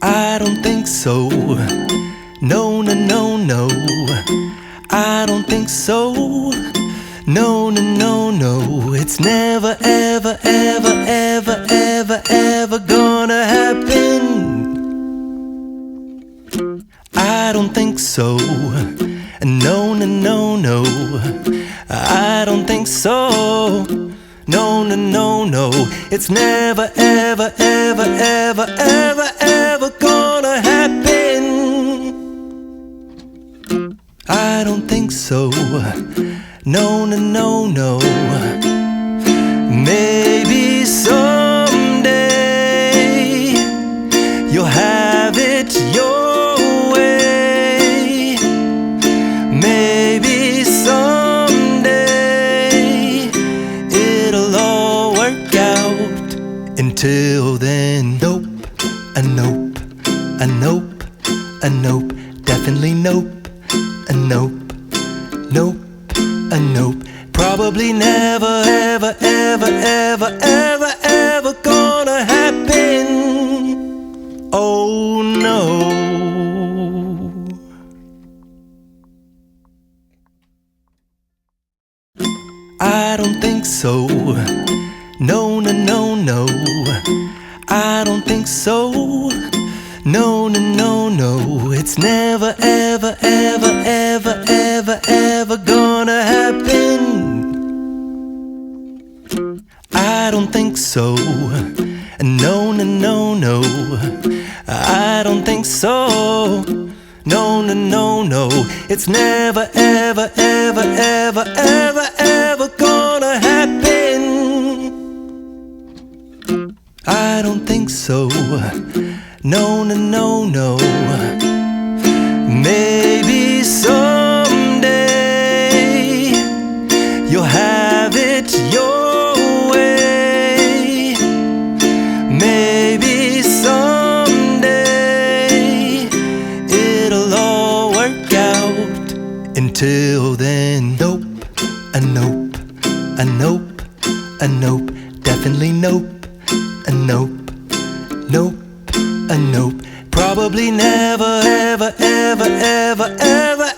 I don't think so. No, no, no, no. I don't think so. No, no, no, no. It's never, ever, ever, ever, ever, ever gonna happen. I don't think so. No, no, no, no. I don't think so. No, no, no, no. It's never, ever, ever, ever, ever, ever gonna happen. I don't think so. No, no, no, no. Maybe someday you'll have it your way. Maybe someday it'll all work out. Until then, nope, a nope, a nope, a nope, definitely nope, a nope, nope, a nope. Probably never, ever, ever, ever, ever, ever gonna happen. Oh no. I don't think so. No, no, no, no. I don't think so. No, no, no, no. It's never, ever, ever, ever, ever, ever gonna happen. I don't think so. No, no, no, no. I don't think so. No, no, no, no. It's never, ever, ever, ever, ever, ever gonna happen. I don't think so. No, no, no, no. Maybe someday you'll have it your way. Maybe someday it'll all work out. Until then, nope, a nope, a nope, a nope, definitely nope, a nope, nope, a nope. Probably never, ever, ever, ever, ever,